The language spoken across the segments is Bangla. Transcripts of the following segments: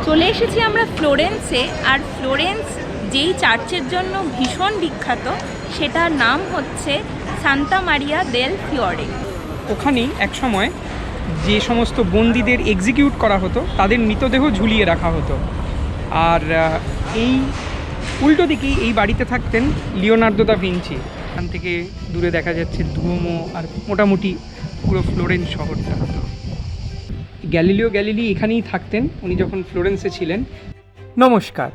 চলে এসেছি আমরা ফ্লোরেন্সে। আর ফ্লোরেন্স যেই চার্চের জন্য ভীষণ বিখ্যাত সেটার নাম হচ্ছে সান্তা মারিয়া দেল ফিওরে। ওখানেই একসময় যে সমস্ত বন্দীদের এক্সিকিউট করা হতো তাদের মৃতদেহ ঝুলিয়ে রাখা হতো। আর এই উল্টো দিকেই এই বাড়িতে থাকতেন লিওনার্দো দা ভিঞ্চি। এখান থেকে দূরে দেখা যাচ্ছে দুয়োমো আর মোটামুটি পুরো ফ্লোরেন্স শহরটা। গ্যালিলিও গ্যালিলি এখানেই থাকতেন উনি যখন ফ্লোরেন্সে ছিলেন। নমস্কার,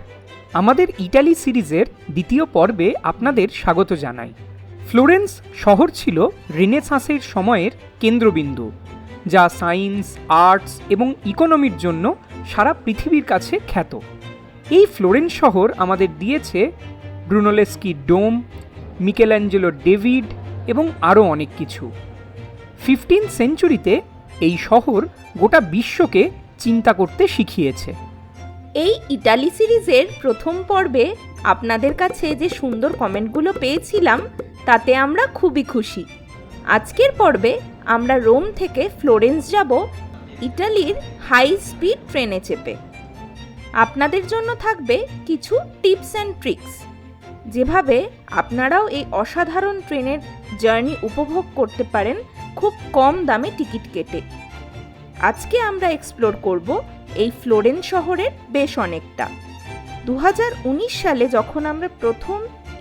আমাদের ইটালি সিরিজের দ্বিতীয় পর্বে আপনাদের স্বাগত জানাই। ফ্লোরেন্স শহর ছিল রেনেসাঁসের সময়ের কেন্দ্রবিন্দু, যা সায়েন্স, আর্টস এবং ইকোনমির জন্য সারা পৃথিবীর কাছে খ্যাত। এই ফ্লোরেন্স শহর আমাদের দিয়েছে ব্রুনোলেস্কি ডোম, মিকেলঅ্যাঞ্জেলো ডেভিড এবং আরও অনেক কিছু। 15th সেঞ্চুরিতে এই শহর গোটা বিশ্বকে চিন্তা করতে শিখিয়েছে। এই ইটালি সিরিজের প্রথম পর্বে আপনাদের কাছে যে সুন্দর কমেন্টগুলো পেয়েছিলাম তাতে আমরা খুবই খুশি। আজকের পর্বে আমরা রোম থেকে ফ্লোরেন্স যাব ইটালির হাই স্পিড ট্রেনে চেপে। আপনাদের জন্য থাকবে কিছু টিপস অ্যান্ড ট্রিক্স, যেভাবে আপনারাও এই অসাধারণ ট্রেনের জার্নি উপভোগ করতে পারেন খুব কম দামে টিকিট কেটে। আজকে আমরা এক্সপ্লোর করব এই ফ্লোরেন্স শহরের বেশ অনেকটা। 2019 সালে যখন আমরা প্রথম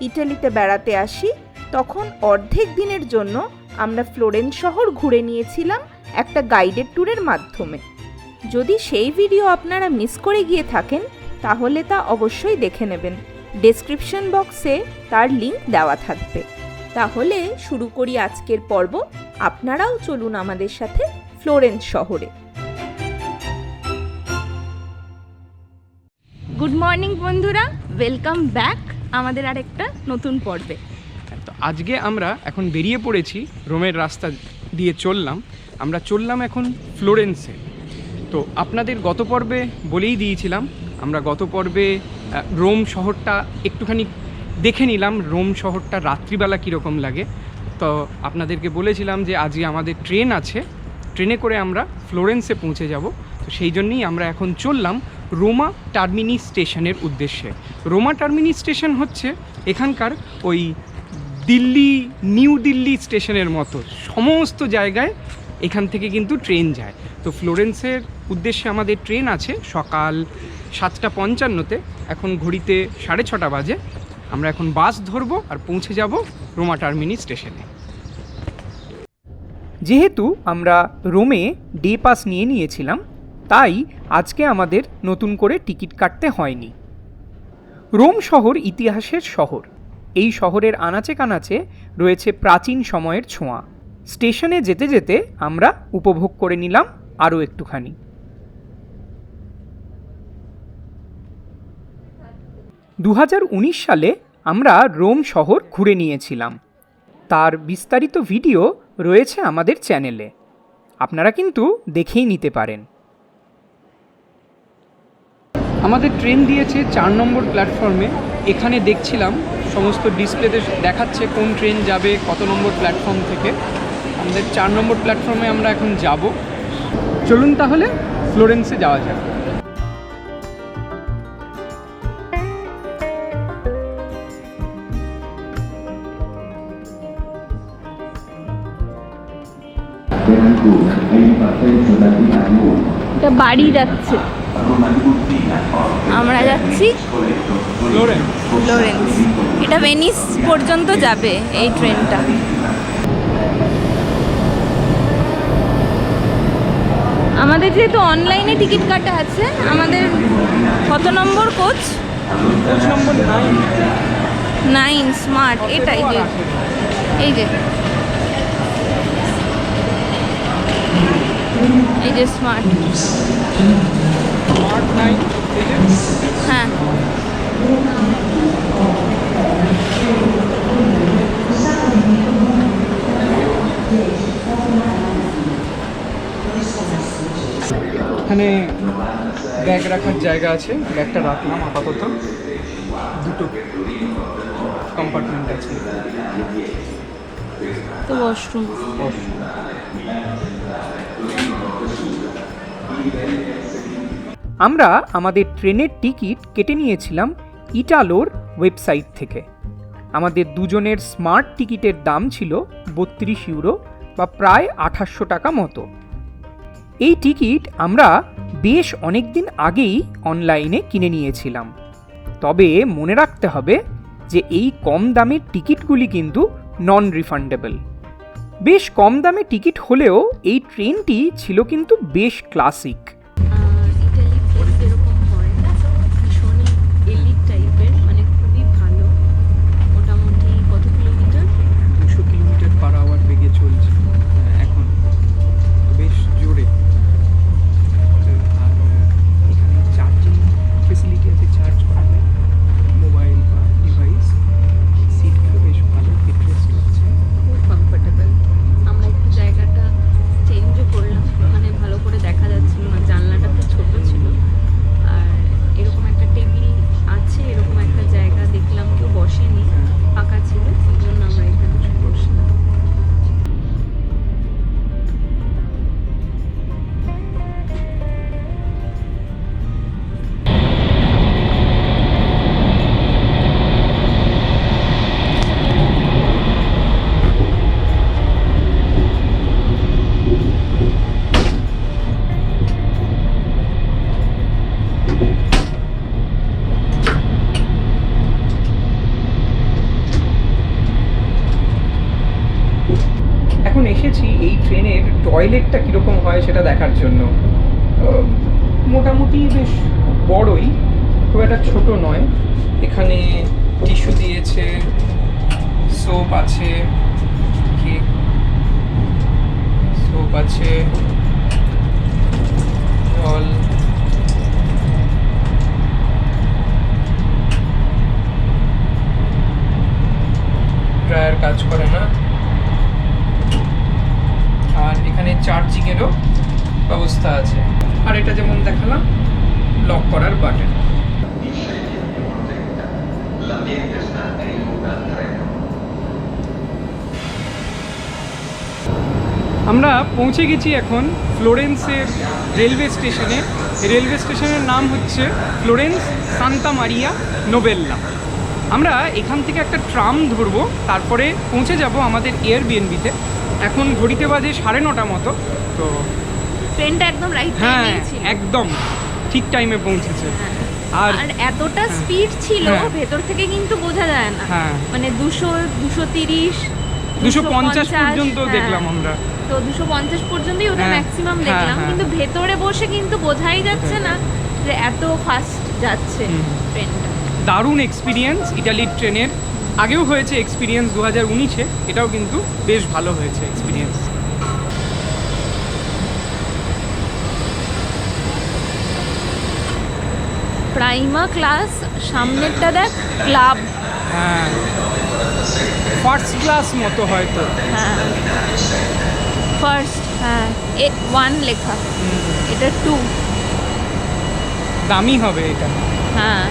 ইটালিতে বেড়াতে আসি তখন অর্ধেক দিনের জন্য আমরা ফ্লোরেন্স শহর ঘুরে নিয়েছিলাম একটা গাইডেড ট্যুরের মাধ্যমে। যদি সেই ভিডিও আপনারা মিস করে গিয়ে থাকেন তাহলে তা অবশ্যই দেখে নেবেন, ডেসক্রিপশন বক্সে তার লিংক দেওয়া থাকবে। তাহলে শুরু করি আজকের পর্ব। আপনারাও চলুন আমাদের সাথে ফ্লোরেন্স শহরে। গুড মর্নিং বন্ধুরা, ওয়েলকাম ব্যাক আমাদের আরেকটা নতুন পর্বে। তো আজকে আমরা এখন বেরিয়ে পড়েছি রোমের রাস্তা দিয়ে আমরা চললাম এখন ফ্লোরেন্সে। তো আপনাদের গত পর্বে বলেই দিয়েছিলাম, আমরা গত পর্বে রোম শহরটা একটুখানি দেখে নিলাম, রোম শহরটা রাত্রিবেলা কীরকম লাগে। তো আপনাদেরকে বলেছিলাম যে আজকে আমাদের ট্রেন আছে, ট্রেনে করে আমরা ফ্লোরেন্সে পৌঁছে যাব। তো সেই জন্যই আমরা এখন চললাম রোমা টার্মিনি স্টেশনের উদ্দেশ্যে। রোমা টার্মিনি স্টেশন হচ্ছে এখানকার ওই দিল্লি, নিউ দিল্লি স্টেশনের মতো সমস্ত জায়গায় এখান থেকে কিন্তু ট্রেন যায়। তো ফ্লোরেন্সের উদ্দেশ্যে আমাদের ট্রেন আছে সকাল 7:55-তে, এখন ঘড়িতে 6:30 বাজে। আমরা এখন বাস ধরবো আর পৌঁছে যাব রোমা টার্মিনি স্টেশনে। যেহেতু আমরা রোমে ডে পাস নিয়ে নিয়েছিলাম তাই আজকে আমাদের নতুন করে টিকিট কাটতে হয়নি। রোম শহর ইতিহাসের শহর। এই শহরের আনাচে কানাচে রয়েছে প্রাচীন সময়ের ছোঁয়া। স্টেশনে যেতে যেতে আমরা উপভোগ করে নিলাম আরও একটুখানি। 2019 সালে আমরা রোম শহর ঘুরে নিয়েছিলাম। তার বিস্তারিত ভিডিও রয়েছে আমাদের চ্যানেলে, আপনারা কিন্তু দেখেই নিতে পারেন। আমাদের ট্রেন দিয়েছে 4 নম্বর প্ল্যাটফর্মে। এখানে দেখছিলাম সমস্ত ডিসপ্লেতে দেখাচ্ছে কোন ট্রেন যাবে কত নম্বর প্ল্যাটফর্ম থেকে। আমাদের 4 নম্বর প্ল্যাটফর্মে আমরা এখন যাব। চলুন তাহলে ফ্লোরেন্সে যাওয়া যাক। এটা বাড়ি যাচ্ছে, আমরা যাচ্ছি ফ্লোরেন্স। এটা ভেনিস পর্যন্ত যাবে এই ট্রেনটা। আমাদের যেহেতু অনলাইনে টিকিট কাটা আছে, আমাদের কত নম্বর কোচ? নম্বর 9 স্মার্ট। এটাই যে এই যে স্মার্ট 9। হ্যাঁ, এখানে ব্যাগ রাখার জায়গা আছে, ব্যাগটা রাখলাম আপাতত। দুটো কম্পার্টমেন্ট আছে। তো ওয়াশরুম। আমরা আমাদের ট্রেনের টিকিট কেটে নিয়েছিলাম ইটালোর ওয়েবসাইট থেকে। আমাদের দুজনের স্মার্ট টিকিটের দাম ছিল 32 ইউরো বা প্রায় 2800 টাকা মতো। এই টিকিট আমরা বেশ অনেক দিন আগেই অনলাইনে কিনে নিয়েছিলাম। তবে মনে রাখতে হবে যে এই কম দামের টিকিটগুলি কিন্তু নন রিফান্ডেবল। বেশ কম দামে টিকিট হলেও এই ট্রেনটি ছিল কিন্তু বেশ ক্লাসিক। ইটালি প্লেস এরকম হয় ভীষণই এলিট টাইপের, মানে খুবই ভালো। মোটামুটি কত কিলোমিটার? 200 কিলোমিটার পার আওয়ার বেগে চলছে এখন, বেশ জোরে। আর এখানে চার্জিং ফেসিলিটি আছে, চার্জ করা যায় মোবাইল বা ডিভাইস। সিটগুলো বেশ ভালো, ফিটনেস আছে। খুব কমফোর্টেবল। আমরা একটু জায়গাটা চেঞ্জও করলাম, মানে ভালো করে দেখা যাচ্ছিল না, জানলাটা তো ছোট ছিল। আর এরকম একটা টেবিল আছে, এরকম একটা জায়গা দেখলাম কেউ বসেনি, ফাঁকা ছিল, সেই জন্য আমরা এখানে বসলাম। এখন এসেছি এই ট্রেনের টয়লেটটা কীরকম হয় সেটা দেখার জন্য। মোটামুটি বেশ বড়ই, খুব একটা ছোট নয়। এখানে টিস্যু দিয়েছে, সোপ আছে, সোপ আছে, জল, ড্রায়ার কাজ করে না। আর এখানে চার্জিংয়েরও ব্যবস্থা আছে। আর এটা যেমন দেখালাম, লক করার বাটন। আমরা পৌঁছে গেছি এখন ফ্লোরেন্সের রেলওয়ে স্টেশনে। রেলওয়ে স্টেশনের নাম হচ্ছে ফ্লোরেন্স সান্তা মারিয়া নোবেল্লা। আমরা এখান থেকে একটা ট্রাম ধরবো, তারপরে পৌঁছে যাব আমাদের এয়ারবিএনবিতে। এখন ঘড়িতে বাজে 9:30 মতো। তো ট্রেনটা একদম রাইট হ্যাঁ, টাইমেই ছিল। একদম ঠিক টাইমে পৌঁছেছে। আর আর এতটা স্পিড ছিল, হ্যাঁ। ভেতর থেকে কিন্তু বোঝা যায় না। হ্যাঁ, মানে 200, 230, 250 পর্যন্ত হ্যাঁ। দেখলাম আমরা। তো 250 পর্যন্তই ওটা হ্যাঁ, ম্যাক্সিমাম হ্যাঁ, দেখলাম, হ্যাঁ। কিন্তু ভেতরে বসে কিন্তু বোঝাই যাচ্ছে না যে এত ফাস্ট যাচ্ছে হুম। ট্রেনটা। দারুণ এক্সপিরিয়েন্স ইটালির ট্রেনের। আগেও হয়েছে এক্সপিরিয়েন্স 2019-এ, এটাও কিন্তু বেশ ভালো হয়েছে এক্সপিরিয়েন্স। প্রাইমা ক্লাস, সামনেরটা দেখ ক্লাব। হ্যাঁ, ফার্স্ট ক্লাস মতো হয়তো। হ্যাঁ, ফার্স্ট, হ্যাঁ 1 লেখা, এটা 2। দামি হবে এটা। হ্যাঁ,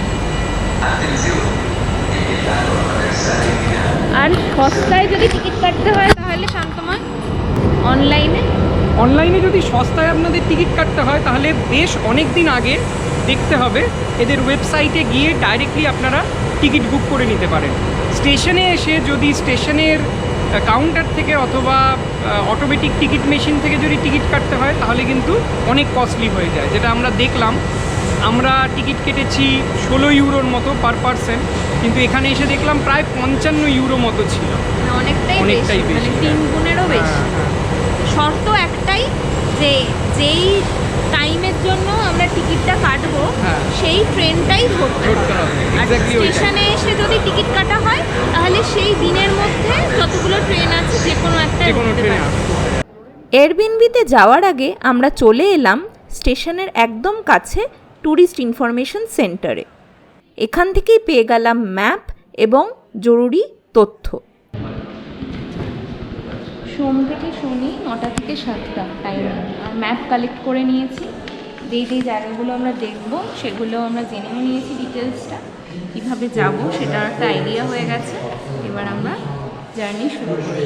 আর সস্তায় যদি টিকিট কাটতে হয় তাহলে শান্তময় অনলাইনে যদি সস্তায় আপনাদের টিকিট কাটতে হয় তাহলে বেশ অনেক দিন আগে দেখতে হবে। এদের ওয়েবসাইটে গিয়ে ডাইরেক্টলি আপনারা টিকিট বুক করে নিতে পারেন। স্টেশনে এসে যদি স্টেশনের কাউন্টার থেকে অথবা অটোমেটিক টিকিট মেশিন থেকে যদি টিকিট কাটতে হয় তাহলে কিন্তু অনেক কস্টলি হয়ে যায়, যেটা আমরা দেখলাম। আমরা টিকিট কেটেছি 16 ইউরোর মতো পার পারসন, কিন্তু এখানে এসে দেখলাম প্রায় 55 ইউরো মতো ছিল। অনেকটাই অনেকটাই বেশি, মানে বেশি। 3 গুণেরও বেশি। হ্যাঁ, শর্ত একটাই, যে যেই টাইমের জন্য আমরা টিকিটটা কাটবো হ্যাঁ। সেই ট্রেনটাই ধরতে ধরতে হবে, আর exactly ওইটাই। স্টেশনে এসে যদি টিকিট কাটা হয় তাহলে সেই দিনের মধ্যে যতগুলো ট্রেন আছে যে কোনো একটা যে কোনো উঠতে ট্রেনে পারে। এয়ারবিএনবিতে যাওয়ার আগে আমরা চলে এলাম স্টেশনের একদম কাছে ট্যুরিস্ট ইনফরমেশন সেন্টারে। এখান থেকেই পেয়ে গেলাম ম্যাপ এবং জরুরি তথ্য। সোম থেকে শনি 9টা থেকে 7টা টাইম, আর ম্যাপ কালেক্ট করে নিয়েছি। যেই যেই জায়গাগুলো আমরা দেখব সেগুলো আমরা জেনেও নিয়েছি ডিটেলসটা, কীভাবে যাব সেটা একটা আইডিয়া হয়ে গেছে। এবার আমরা জার্নি শুরু করি।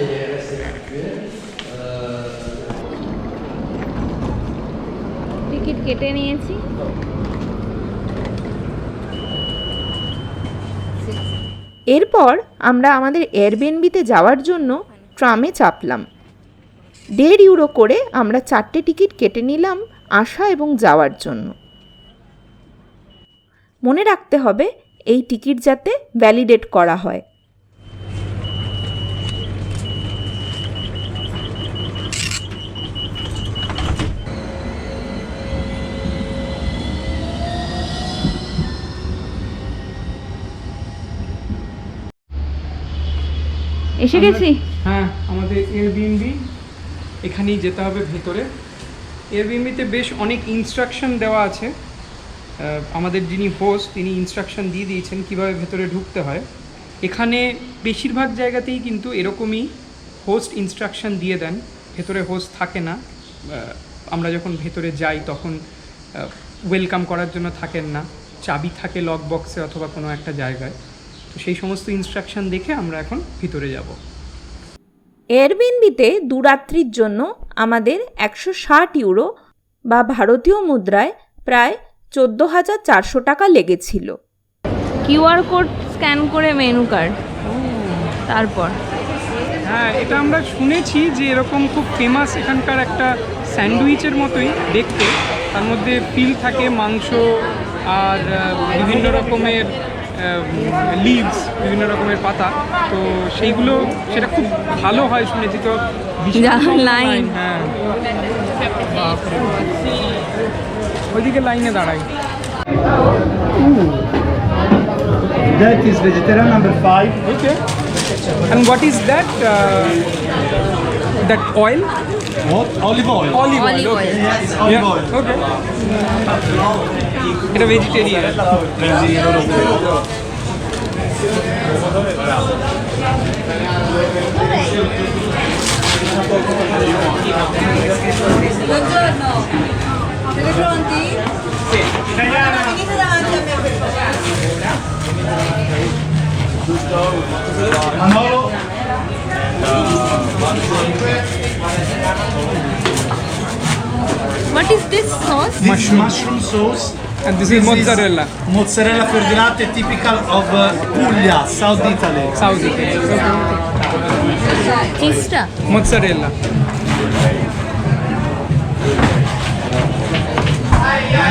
টিকিট কেটে নিয়েছি, এরপর আমরা আমাদের এয়ারবিএনবিতে যাওয়ার জন্য ট্রামে চাপলাম। 1.5 ইউরো করে আমরা 4টে টিকিট কেটে নিলাম আসা এবং যাওয়ার জন্য। মনে রাখতে হবে এই টিকিট যাতে ভ্যালিডেট করা হয়। এসে গেছি। হ্যাঁ, আমাদের এয়ারবিএনবি এখানেই যেতে হবে ভেতরে। এয়ারবিএনবিতে বেশ অনেক ইনস্ট্রাকশন দেওয়া আছে। আমাদের যিনি হোস্ট তিনি ইনস্ট্রাকশন দিয়ে দিয়েছেন কীভাবে ভেতরে ঢুকতে হয়। এখানে বেশিরভাগ জায়গাতেই কিন্তু এরকমই হোস্ট ইনস্ট্রাকশন দিয়ে দেন, ভেতরে হোস্ট থাকে না। আমরা যখন ভেতরে যাই তখন ওয়েলকাম করার জন্য থাকেন না, চাবি থাকে লক বক্সে অথবা কোনো একটা জায়গায়। তো সেই সমস্ত ইনস্ট্রাকশন দেখে আমরা এখন ভিতরে যাব। এয়ারবিএনবিতে 2 রাত্রির জন্য আমাদের 160 ইউরো বা ভারতীয় মুদ্রায় প্রায় 14,400 টাকা লেগেছিল। কিউআর কোড স্ক্যান করে মেনু কার্ড, তারপর হ্যাঁ, এটা আমরা শুনেছি যে এরকম খুব ফেমাস এখানকার একটা স্যান্ডউইচের মতোই দেখতে। তার মধ্যে ফিল থাকে মাংস আর বিভিন্ন রকমের লিভস, বিভিন্ন রকমের পাতা। তো সেইগুলো সেটা খুব ভালো হয় শুনেছি। তো লাইন, হ্যাঁ, ওইদিকে লাইনে দাঁড়াই। That is vegetarian number 5. Okay. And what is that? That oil? What? Olive oil. Olive oil. Olive Okay. oil. Yeah, it's olive oil. Okay. এটা vegetarian. Manolo. What is this sauce? This is mushroom sauce. And this is mozzarella. Mozzarella per di latte, typical of Puglia, South Italy. South Italy. চিজটা Mozzarella.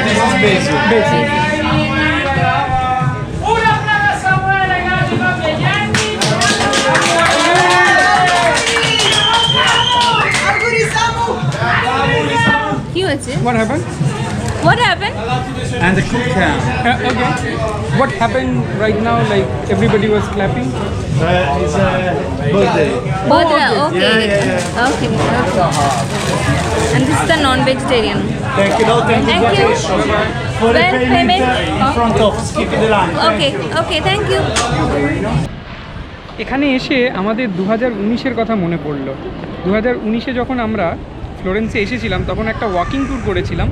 This is basil. Basic. কি হয়েছে? What happened? What happened? And the cooked ham. Okay. What happened right now? Like everybody was clapping. It's a birthday. Birthday. Okay. Yeah, yeah, Okay. And this is the non-vegetarian. Thank you. No, thank you. Thank you. For the Well, payment, payment. in front of, skip the line. Okay. Okay. Thank you. এখানে এসে আমাদের 2019-এর কথা মনে পড়লো। 2019-এ যখন আমরা ফ্লোরেন্সে এসেছিলাম তখন একটা ওয়াকিং ট্যুর করেছিলাম,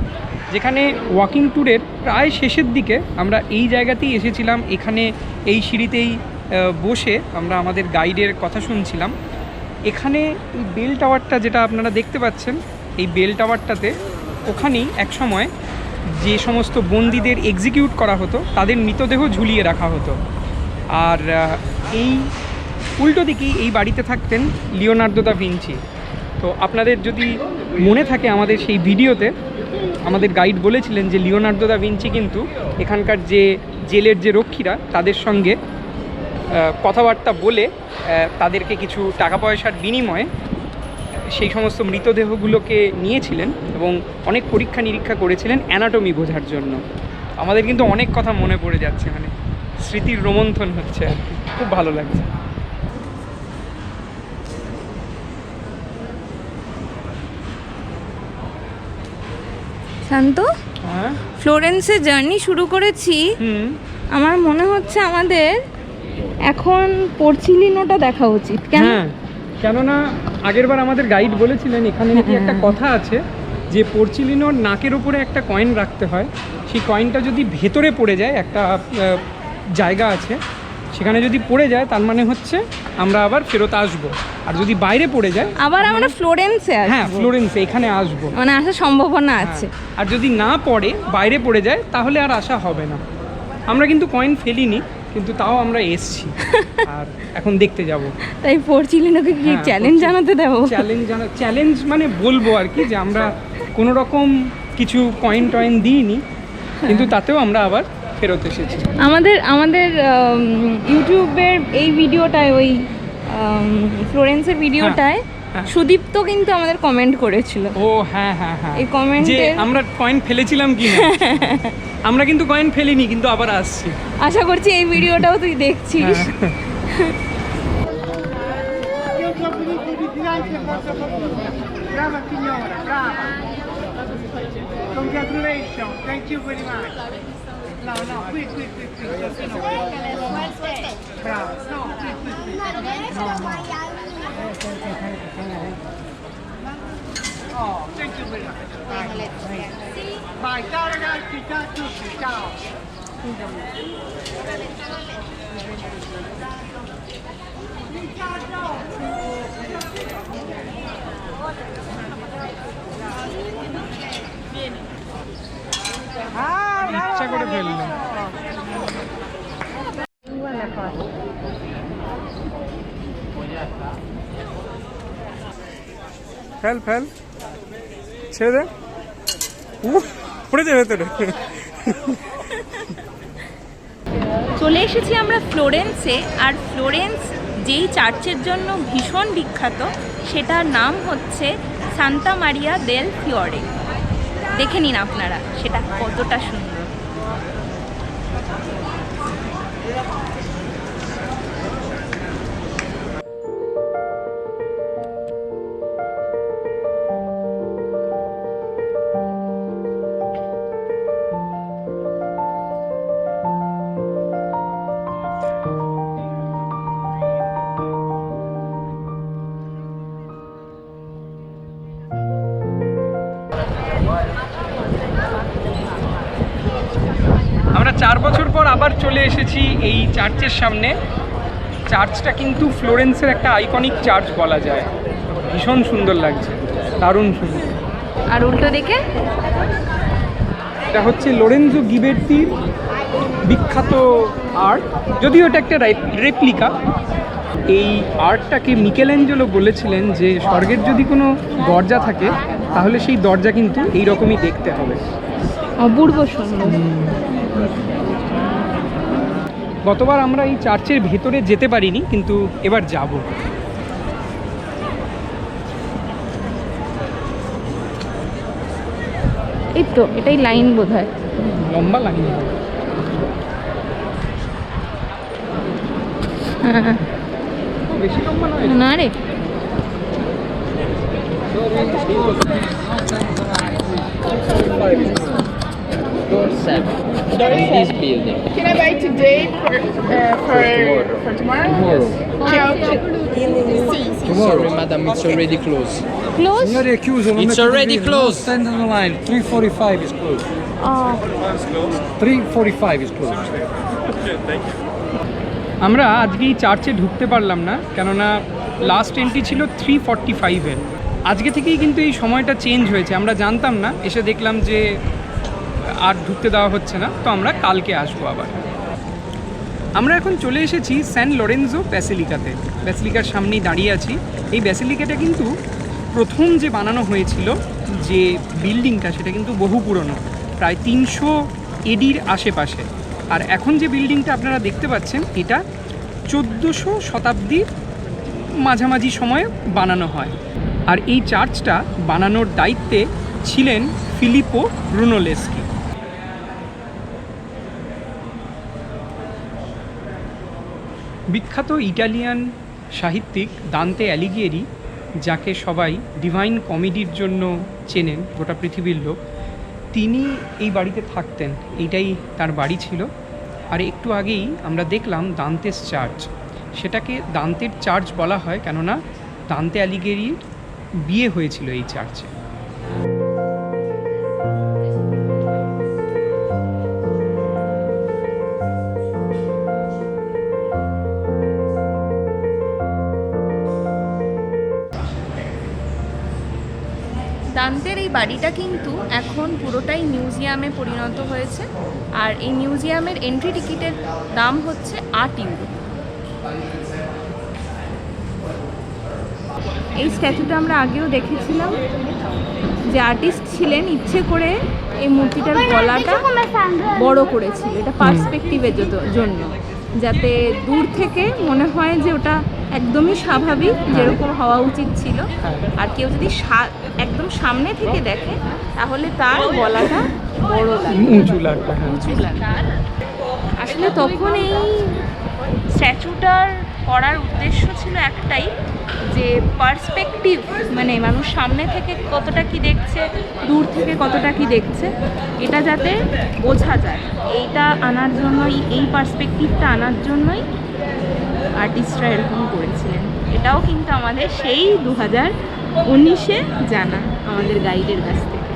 যেখানে ওয়াকিং ট্যুরের প্রায় শেষের দিকে আমরা এই জায়গাতেই এসেছিলাম। এখানে এই সিঁড়িতেই বসে আমরা আমাদের গাইডের কথা শুনছিলাম। এখানে এই বেল টাওয়ারটা যেটা আপনারা দেখতে পাচ্ছেন, এই বেল টাওয়ারটাতে ওখানেই একসময় যে সমস্ত বন্দীদের এক্সিকিউট করা হতো তাদের মৃতদেহ ঝুলিয়ে রাখা হতো। আর এই উল্টো দিকেই এই বাড়িতে থাকতেন লিওনার্দো দা ভিঞ্চি। তো আপনাদের যদি মনে থাকে আমাদের সেই ভিডিওতে আমাদের গাইড বলেছিলেন যে লিওনার্দো দা ভিঞ্চি কিন্তু এখানকার যে জেলের যে রক্ষীরা তাদের সঙ্গে কথাবার্তা বলে তাদেরকে কিছু টাকা পয়সার বিনিময়ে সেই সমস্ত মৃতদেহগুলোকে নিয়েছিলেন এবং অনেক পরীক্ষা নিরীক্ষা করেছিলেন অ্যানাটমি বোঝার জন্য। আমাদের কিন্তু অনেক কথা মনে পড়ে যাচ্ছে, মানে স্মৃতির রোমন্থন হচ্ছে আর কি, খুব ভালো লাগছে। শান্ত, হ্যাঁ, ফ্লোরেন্সে জার্নি শুরু করেছি। আমার মনে হচ্ছে আমাদের এখন পর্চিলিনোটা দেখা উচিত। কেন? হ্যাঁ, কেননা আগেরবার আমাদের গাইড বলেছিলেন এখানে নাকি একটা কথা আছে যে পর্চিলিনোর নাকের উপরে একটা কয়েন রাখতে হয়। সেই কয়েনটা যদি ভেতরে পড়ে যায়, একটা জায়গা আছে সেখানে যদি পড়ে যায় তার মানে হচ্ছে আমরা আবার ফেরত আসবো, আর যদি বাইরে পড়ে যায় আবার আমরা ফ্লোরেন্সে আসবো। হ্যাঁ, ফ্লোরেন্সে এখানে আসবো, মানে আসার সম্ভাবনা আছে। আর যদি না পড়ে বাইরে পড়ে যায় তাহলে আর আসা হবে না। আমরা কিন্তু কয়েন ফেলিনি, কিন্তু তাও আমরা এসছি আর এখন দেখতে যাব। তাই পড়ছিলেনকে কি চ্যালেঞ্জ জানাতে দেবো? চ্যালেঞ্জ মানে বলবো আর কি, যে আমরা কোনো রকম কিছু কয়েন টয়েন দিইনি, কিন্তু তাতেও আমরা আবার ফেরত এসেছি। আমাদের ইউটিউবের এই ভিডিওটায়, ওই ফ্লোরেন্সের ভিডিওটায় সুদীপ্ত কিন্তু আমাদের কমেন্ট করেছিল। ও হ্যাঁ হ্যাঁ হ্যাঁ, এই কমেন্টে যে আমরা কয়েন ফেলেছিলাম কি না। আমরা কিন্তু কয়েন ফেলিনি, কিন্তু আবার আসছি। আশা করছি এই ভিডিওটাও তুই দেখছিস। Brava signora, brava. Congratulations, thank you very much. No, qui. No. Brava, no, qui. Oh, thank you very much. Bye, ciao ragazzi, ciao a tutti, ciao. ইচ্ছা করে ফেললাম। ফেল ছেড়ে দে, পড়ে যাবে ভেতরে। চলে এসেছি আমরা ফ্লোরেন্সে। আর ফ্লোরেন্স যেই চার্চের জন্য ভীষণ বিখ্যাত, সেটার নাম হচ্ছে সান্তা মারিয়া দেল ফিওরে। দেখে নিন আপনারা সেটা কতটা সুন্দর। আমরা 4 বছর পর আবার চলে এসেছি এই চার্চের সামনে। চার্চটা কিন্তু ফ্লোরেন্সের একটা আইকনিক চার্চ বলা যায়। ভীষণ সুন্দর লাগছে, দারুণ সুন্দর। আর উল্টো দিকে এটা হচ্ছে লোরেনজো গিবের্তির বিখ্যাত আর্ট, যদিও এটা একটা রেপ্লিকা। এই আর্টটাকে মিকেলেঞ্জেলো বলেছিলেন যে স্বর্গের যদি কোনো দরজা থাকে তাহলে সেই দরজা কিন্তু এই রকমই দেখতে হবে। অপূর্ব সুন্দর। গতবার আমরা এই চার্চের ভেতরে যেতে পারিনি, কিন্তু এবার যাব। এই তো এটাই লাইন বোধহয়। লম্বা লাইন। বেশি লম্বা নয় না রে, in this building. Can I buy today for tomorrow? Sorry, madam, it's already closed. Close. Signore, è chiuso, non It's è already possibile, closed. non stand on the line. 3:45 is closed. 3:45 is closed. আমরা আজকে এই চার্চে ঢুকতে পারলাম না, কেননা লাস্ট এন্ট্রি ছিল 3:45-এর। আজকে থেকেই কিন্তু এই সময়টা চেঞ্জ হয়েছে, আমরা জানতাম না। এসে দেখলাম যে আর ঢুকতে দেওয়া হচ্ছে না, তো আমরা কালকে আসবো আবার। আমরা এখন চলে এসেছি স্যান লরেনজো ব্যাসিলিকাতে। ব্যাসিলিকার সামনেই দাঁড়িয়ে আছি। এই ব্যাসিলিকাটা কিন্তু প্রথম যে বানানো হয়েছিল, যে বিল্ডিংটা, সেটা কিন্তু বহু পুরনো, প্রায় 300 এডির আশেপাশে। আর এখন যে বিল্ডিংটা আপনারা দেখতে পাচ্ছেন, এটা 1400 শতাব্দীর মাঝামাঝি সময়ে বানানো হয়। আর এই চার্চটা বানানোর দায়িত্বে ছিলেন ফিলিপো ব্রুনোলেস্কি। বিখ্যাত ইটালিয়ান সাহিত্যিক দান্তে অ্যালিগিয়েরি, যাকে সবাই ডিভাইন কমেডির জন্য চেনেন গোটা পৃথিবীর লোক, তিনি এই বাড়িতে থাকতেন। এইটাই তার বাড়ি ছিল। আর একটু আগেই আমরা দেখলাম দান্তেস চার্চ। সেটাকে দান্তের চার্চ বলা হয়, কেননা দান্তে অ্যালিগিয়েরির বিয়ে হয়েছিল এই চার্চে। দান্তের এই বাড়িটা কিন্তু এখন পুরোটাই মিউজিয়ামে পরিণত হয়েছে। আর এই মিউজিয়ামের এন্ট্রি টিকিটের দাম হচ্ছে 8 ইউরো। এই স্ট্যাচুটা আমরা আগেও দেখেছিলাম, যে আর্টিস্ট ছিলেন ইচ্ছে করে এই মূর্তিটার গলাটা বড় করেছিল, এটা পার্সপেক্টিভের জন্য, যাতে দূর থেকে মনে হয় যে ওটা একদমই স্বাভাবিক, যেরকম হওয়া উচিত ছিল। আর কেউ যদি একদম সামনে থেকে দেখে তাহলে তার গলাটা বড় লাগে, উঁচু লাগবে। উঁচু লাগে। আসলে তখন এই স্ট্যাচুটার করার উদ্দেশ্য ছিল একটাই, যে পার্সপেক্টিভ, মানে মানুষ সামনে থেকে কতটা কি দেখছে, দূর থেকে কতটা কি দেখছে, এটা যাতে বোঝা যায়। এইটা আনার জন্যই, এই পার্সপেক্টিভটা আনার জন্যই আর্টিস্টরা এরকম করেছিলেন। এটাও কিন্তু আমাদের সেই 2019-এ জানা আমাদের গাইডের কাছ থেকে।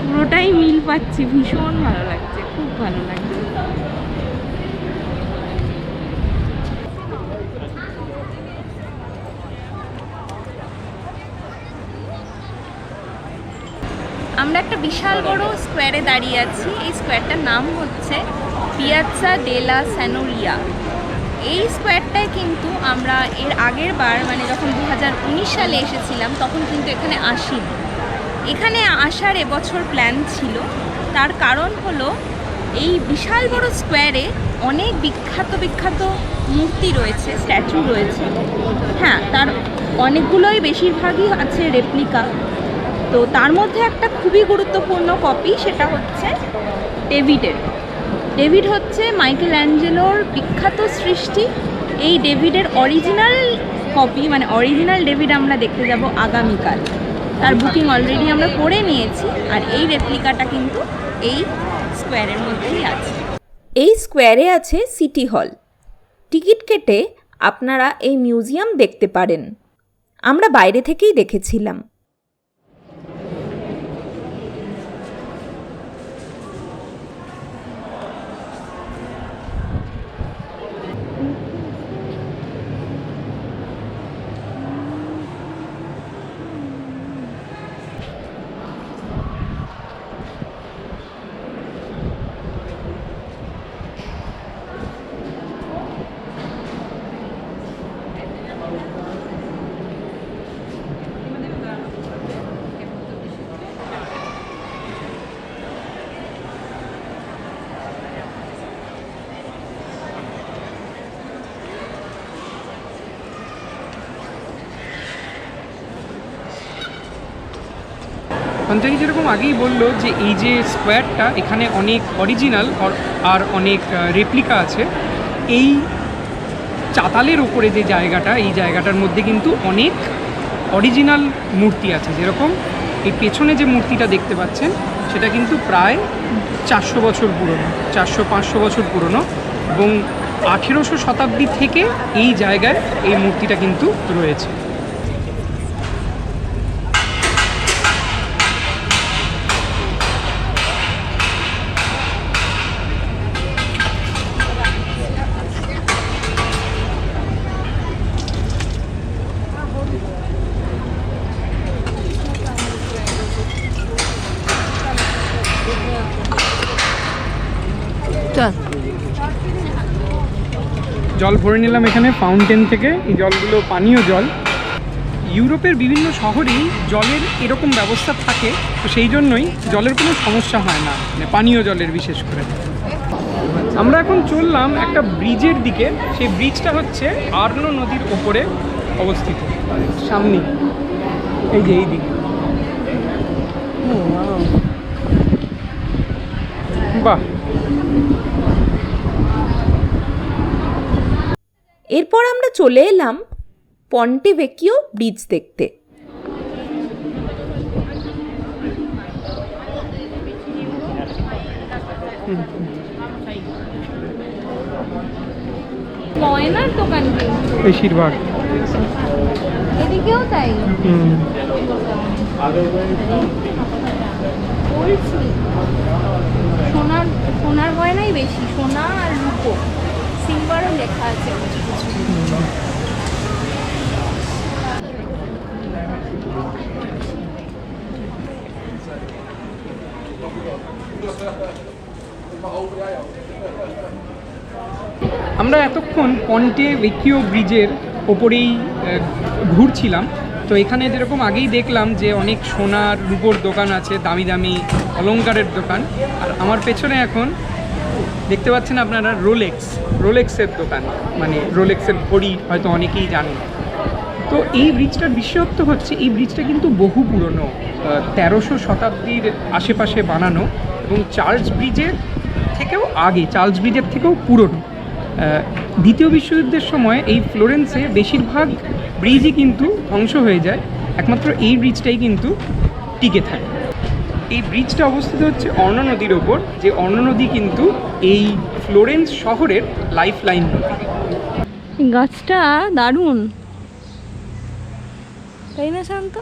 পুরোটাই মিল পাচ্ছি, ভীষণ ভালো লাগছে, খুব ভালো লাগছে। আমরা একটা বিশাল বড় স্কোয়ারে দাঁড়িয়ে আছি। এই স্কোয়ারটার নাম হচ্ছে পিয়াজ্জা ডেলা স্যানোরিয়া। এই স্কোয়ারটায় কিন্তু আমরা এর আগের বার, মানে যখন 2019 সালে এসেছিলাম, তখন কিন্তু এখানে আসিনি। এখানে আসার এবছর প্ল্যান ছিল। তার কারণ হলো এই বিশাল বড় স্কোয়ারে অনেক বিখ্যাত বিখ্যাত মূর্তি রয়েছে, স্ট্যাচু রয়েছে। হ্যাঁ, তার অনেকগুলোই, বেশিরভাগই আছে রেপ্লিকা। তো তার মধ্যে একটা খুবই গুরুত্বপূর্ণ কপি, সেটা হচ্ছে ডেভিডের। ডেভিড হচ্ছে মাইকেল অ্যাঞ্জেলোর বিখ্যাত সৃষ্টি। এই ডেভিডের অরিজিনাল কপি, মানে অরিজিনাল ডেভিড আমরা দেখতে যাব আগামীকাল। তার বুকিং অলরেডি আমরা করে নিয়েছি। আর এই রেপ্লিকাটা কিন্তু এই স্কোয়ারের মধ্যেই আছে। এই স্কোয়ারে আছে সিটি হল। টিকিট কেটে আপনারা এই মিউজিয়াম দেখতে পারেন। আমরা বাইরে থেকেই দেখেছিলাম। অন্তরি যেরকম আগেই বললো যে এই যে স্কোয়ারটা, এখানে অনেক অরিজিনাল আর অনেক রেপ্লিকা আছে। এই চাতালের ওপরে যে জায়গাটা, এই জায়গাটার মধ্যে কিন্তু অনেক অরিজিনাল মূর্তি আছে। যেরকম এই পেছনে যে মূর্তিটা দেখতে পাচ্ছেন, সেটা কিন্তু প্রায় 400 বছর পুরনো, 400-500 বছর পুরনো, এবং 1800 শতাব্দী থেকে এই জায়গায় এই মূর্তিটা কিন্তু রয়েছে। জল ভরে নিলাম এখানে ফাউন্টেন থেকে। এই জলগুলো পানীয় জল। ইউরোপের বিভিন্ন শহরেই জলের এরকম ব্যবস্থা থাকে, তো সেই জন্যই জলের কোনো সমস্যা হয় না, মানে পানীয় জলের বিশেষ করে। আমরা এখন চললাম একটা ব্রিজের দিকে। সেই ব্রিজটা হচ্ছে আর্নো নদীর ওপরে অবস্থিত, সামনে এই যে এই দিকে। বাহ। এরপর আমরা চলে এলাম পন্টে ভেকিও ব্রিজ দেখতে। ময়নার দোকান কিন্তু বেশিরভাগ, এদিকেও তাই। বলছি সোনার গয়নাই বেশি, সোনা আর রূপো, সিলভারও লেখা আছে কিছু কিছু। আমরা এতক্ষণ পন্টে ভেকিও ব্রিজের ওপরেই ঘুরছিলাম। তো এখানে যেরকম আগেই দেখলাম যে অনেক সোনার রূপোর দোকান আছে, দামি দামি অলংকারের দোকান। আর আমার পেছনে এখন দেখতে পাচ্ছেন আপনারা রোলেক্সের দোকান, মানে রোলেক্সের ঘড়ি হয়তো অনেকেই জানেন। তো এই ব্রিজটার বিশেষত্ব হচ্ছে এই ব্রিজটা কিন্তু বহু পুরনো, 1300 শতাব্দীর আশেপাশে বানানো এবং চার্লস ব্রিজের থেকেও পুরনো। দ্বিতীয় বিশ্বযুদ্ধের সময় এই ফ্লোরেন্সে বেশিরভাগ ব্রিজই কিন্তু ধ্বংস হয়ে যায়, একমাত্র এই ব্রিজটাই কিন্তু টিকে থাকে। এই ব্রিজটা অবস্থিত হচ্ছে অর্ণ নদীর ওপর, যে অর্ণ নদী কিন্তু এই ফ্লোরেন্স শহরের লাইফ লাইন নদী। গাছটা দারুণ, তাই না শান্ত?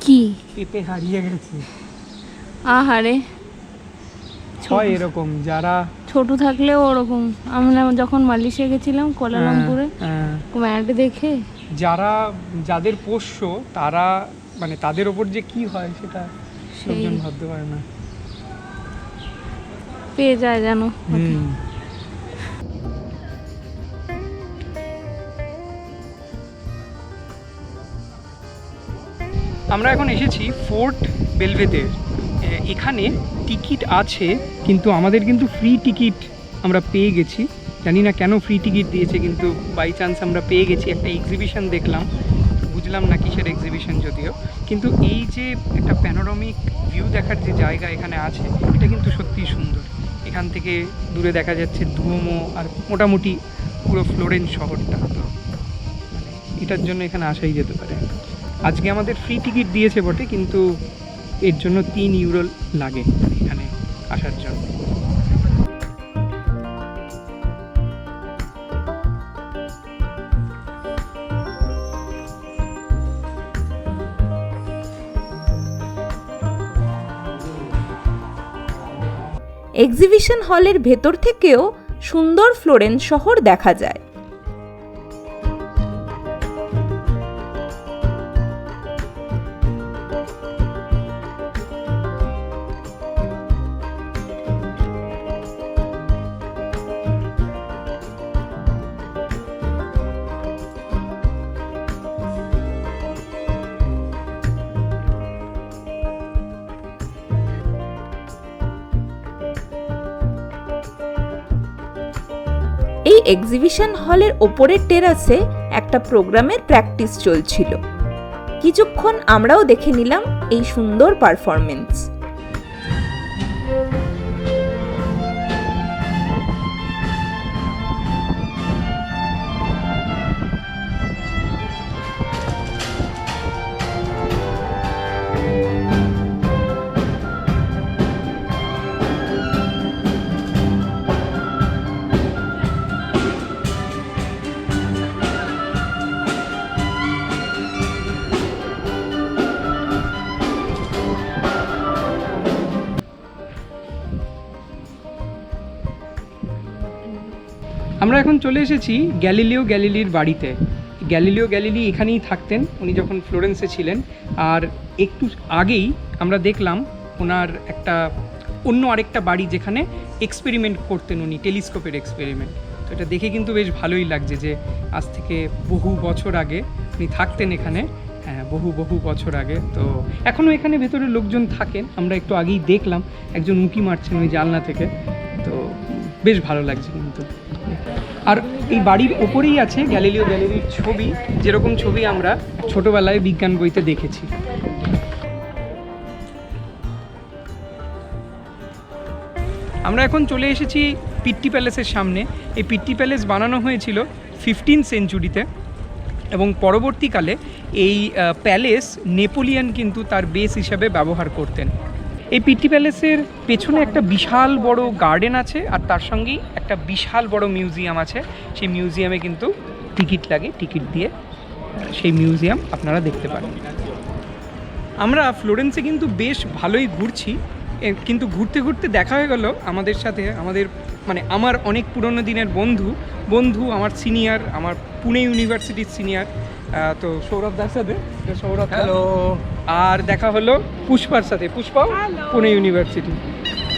কি পেঁপে হারিয়ে গেছে। আহারে, হয় এরকম, যারা ছোট থাকলেও ওরকম। আমরা যখন মালয়েশিয়া গেছিলাম কোয়ালালামপুরে, ম্যাট দেখে যাদের পোষ্য তারা মানে তাদের ওপর যে কি হয় সেটা লোকজন ভাবতে পারে না, পেয়ে যায় জানো। আমরা এখন এসেছি ফোর্ট বেলভেদের। এখানে টিকিট আছে, কিন্তু আমাদের কিন্তু ফ্রি টিকিট আমরা পেয়ে গেছি। জানি না কেন ফ্রি টিকিট দিয়েছে, কিন্তু বাই চান্স আমরা পেয়ে গেছি। একটা এক্সিবিশন দেখলাম, বুঝলাম না কিসের এক্সিবিশন যদিও, কিন্তু এই যে একটা প্যানোরামিক ভিউ দেখার যে জায়গা এখানে আছে, এটা কিন্তু সত্যিই সুন্দর। এখান থেকে দূরে দেখা যাচ্ছে দুয়োমো আর মোটামুটি পুরো ফ্লোরেন্স শহরটা। তো মানে এটার জন্য এখানে আসাই যেতে পারে। আজকে আমাদের ফ্রি টিকিট দিয়েছে বটে, কিন্তু এর জন্য 3 ইউরো লাগে এখানে আসার জন্য। এক্সিবিশন হলের ভেতর থেকেও সুন্দর ফ্লোরেন্স শহর দেখা যায়। এই এক্সিবিশন হলের ওপরের টেরাসে একটা প্রোগ্রামের প্র্যাকটিস চলছিল। কিছুক্ষণ আমরাও দেখে নিলাম এই সুন্দর পারফরমেন্স। আমরা এখন চলে এসেছি গ্যালিলিও গ্যালিলির বাড়িতে। গ্যালিলিও গ্যালিলি এখানেই থাকতেন উনি যখন ফ্লোরেন্সে ছিলেন। আর একটু আগেই আমরা দেখলাম ওনার আরেকটা বাড়ি, যেখানে এক্সপেরিমেন্ট করতেন উনি, টেলিস্কোপের এক্সপেরিমেন্ট। তো এটা দেখে কিন্তু বেশ ভালোই লাগছে যে আজ থেকে বহু বছর আগে উনি থাকতেন এখানে। হ্যাঁ, বহু বছর আগে। তো এখনও এখানে ভেতরে লোকজন থাকেন, আমরা একটু আগেই দেখলাম একজন উঁকি মারছেন ওই জানলা থেকে। তো বেশ ভালো লাগছে কিন্তু। আর এই বাড়ির ওপরেই আছে গ্যালিলিও গ্যালিলির ছবি, যেরকম ছবি আমরা ছোটোবেলায় বিজ্ঞান বইতে দেখেছি। আমরা এখন চলে এসেছি পিট্টি প্যালেসের সামনে। এই পিট্টি প্যালেস বানানো হয়েছিল 15th সেঞ্চুরিতে, এবং পরবর্তীকালে এই প্যালেস নেপোলিয়ন কিন্তু তার বেস হিসাবে ব্যবহার করতেন। এই পিট্টি প্যালেসের পেছনে একটা বিশাল বড় গার্ডেন আছে, আর তার সঙ্গেই একটা বিশাল বড় মিউজিয়াম আছে। সেই মিউজিয়ামে কিন্তু টিকিট লাগে, টিকিট দিয়ে সেই মিউজিয়াম আপনারা দেখতে পারেন। আমরা ফ্লোরেন্সে কিন্তু বেশ ভালোই ঘুরছি, কিন্তু ঘুরতে ঘুরতে দেখা হয়ে গেল আমাদের সাথে আমার অনেক পুরনো দিনের বন্ধু আমার সিনিয়র, আমার পুনে ইউনিভার্সিটির সিনিয়র তো সৌরভ দার সাথে, তো সৌরভ হ্যালো। আর দেখা হলো পুষ্পার সাথে, পুষ্পাও পুনে ইউনিভার্সিটি।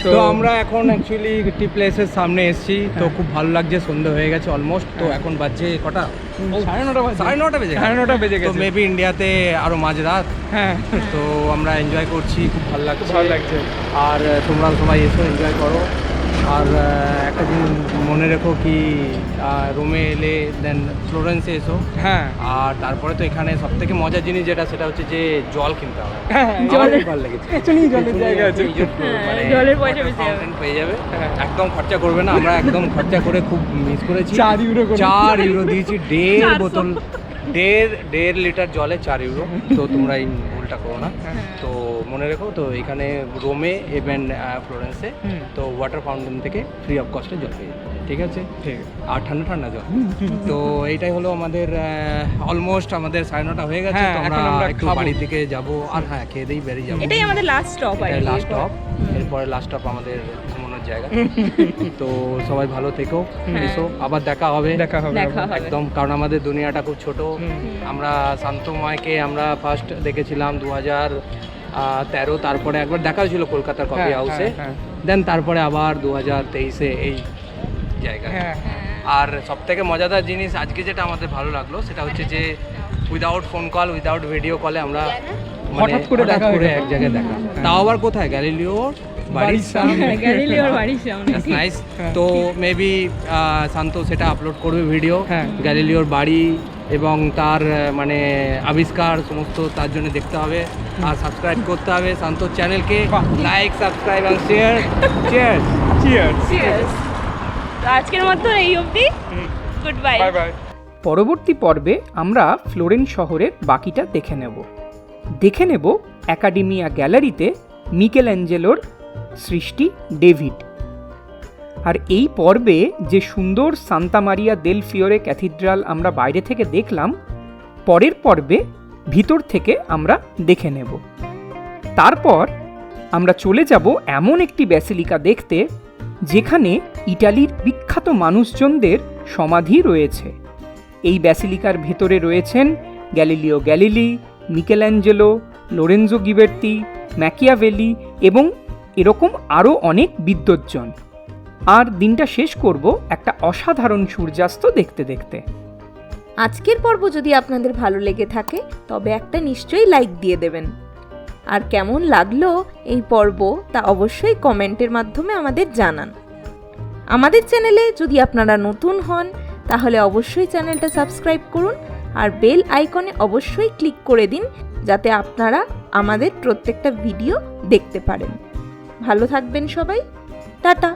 তো আমরা এখন অ্যাকচুয়ালি টি প্লেসের সামনে এসেছি, তো খুব ভালো লাগছে, সন্ধ্যা হয়ে গেছে অলমোস্ট। তো এখন বাজছে কটা? 9:30 বেজে গেছে। 9:30 বেজে তো গেছে। মেবি ইন্ডিয়াতে আরো মাঝরাত। হ্যাঁ, তো আমরা এনজয় করছি, খুব ভালো লাগছে। ভালো লাগছে। আর তোমরা সবাই এসো, এনজয় করো। আর একটা জিনিস মনে রেখো কি, রোমে এলে দেন ফ্লোরেন্সে এসো। হ্যাঁ, আর তারপরে তো এখানে সব থেকে মজার জিনিস যেটা, সেটা হচ্ছে যে জল কিনতে হবে। হ্যাঁ, আমার খুব ভালো লেগেছে। পেছনেই জলের জায়গা আছে। মানে জলের পয়সা বেশি water হবে। fountain পেয়ে যাবে। হ্যাঁ। একদম খরচা করবে না, আমরা একদম খরচা করে খুব মিস করেছি। 4 ইউরো করে। 4 ইউরো দিয়েছি, 1.5 বোতল, 1.5 লিটার জলে 4 ইউরো। তো তোমরা এই ভুলটা করো না। তো মনে রেখো, তো এখানে রোমে এবং ফ্লোরেন্সে তো ওয়াটার ফাউন্টেন থেকে ফ্রি অফ কস্টে জল পেয়ে যাবে। ঠিক আছে, ঠিক আছে। আর ঠান্ডা ঠান্ডা জল। তো এইটাই হলো আমাদের অলমোস্ট আমাদের 9:30 হয়ে গেছে। হ্যাঁ, তো এখন আমরা আমরা একটু খাবো। বাড়ির দিকে যাব। আর হ্যাঁ, খেয়ে দিয়ে বেরিয়ে যাবো। এটাই আমাদের লাস্ট স্টপ আর এটাই লাস্ট স্টপ। এরপরে লাস্ট স্টপ আমাদের ঘুমানোর জায়গা। তো সবাই ভালো থেকো, এসো, আবার দেখা হবে। দেখা হবে। একদম, কারণ আমাদের দুনিয়াটা খুব ছোট। আমরা শান্তময়কে আমরা ফার্স্ট দেখেছিলাম 2013, তারপরে একবার দেখা হয়েছিল কলকাতার কফি হ্যাঁ, হাউসে। হ্যাঁ, দেন তারপরে আবার 2023-এ এই জায়গায়। হ্যাঁ, আর সব থেকে মজাদার জিনিস আজকে যেটা আমাদের ভালো লাগলো, সেটা হচ্ছে যে without phone call, without video কলে আমরা হঠাৎ করে দেখা হয়ে এক জায়গায় দেখা। তাও আবার কোথায়? গ্যালিলিওর বাড়ির সামনে। গ্যালিলিওর বাড়ির সামনে। That's nice. তো মেবি শান্ত সেটা আপলোড করবে ভিডিও, হ্যাঁ। গ্যালিলিওর বাড়ি এবং তার মানে আবিষ্কার সমস্ত, তার জন্য দেখতে হবে। আর সাবস্ক্রাইব করতে হবে শান্তর চ্যানেলকে। বাহ। লাইক, সাবস্ক্রাইব আর শেয়ার। চিয়ার্স। চিয়ার্স। Cheers. তো আজকের মতো এই অবধি, গুড বাই। Bye bye. পরবর্তী পর্বে আমরা ফ্লোরেন্স শহরের বাকিটা দেখে নেব অ্যাকাডেমিয়া গ্যালারিতে মিকেল অ্যাঞ্জেলোর সৃষ্টি ডেভিড। আর এই পর্বে যে সুন্দর সান্তা মারিয়া দেল ফিওরে ক্যাথিড্রাল আমরা বাইরে থেকে দেখলাম, পরের পর্বে ভিতর থেকে আমরা দেখে নেব। তারপর আমরা চলে যাব এমন একটি ব্যাসিলিকা দেখতে যেখানে ইটালির বিখ্যাত মানুষজনদের সমাধি রয়েছে। এই ব্যাসিলিকার ভেতরে রয়েছেন Galileo Galilei, Michelangelo, Lorenzo Ghiberti, Machiavelli এবং এরকম আরও অনেক বিদ্বজ্জন। আর দিনটা শেষ করব একটা অসাধারণ সূর্যাস্ত দেখতে দেখতে। আজকের পর্ব যদি আপনাদের ভালো লেগে থাকে তবে একটা নিশ্চয়ই লাইক দিয়ে দেবেন। আর কেমন লাগলো এই পর্ব তা অবশ্যই কমেন্টের মাধ্যমে আমাদের জানান। আমাদের চ্যানেলে যদি আপনারা নতুন হন তাহলে অবশ্যই চ্যানেলটা সাবস্ক্রাইব করুন আর বেল আইকনে অবশ্যই ক্লিক করে দিন যাতে আপনারা আমাদের প্রত্যেকটা ভিডিও দেখতে পারেন। ভালো থাকবেন সবাই, টাটা।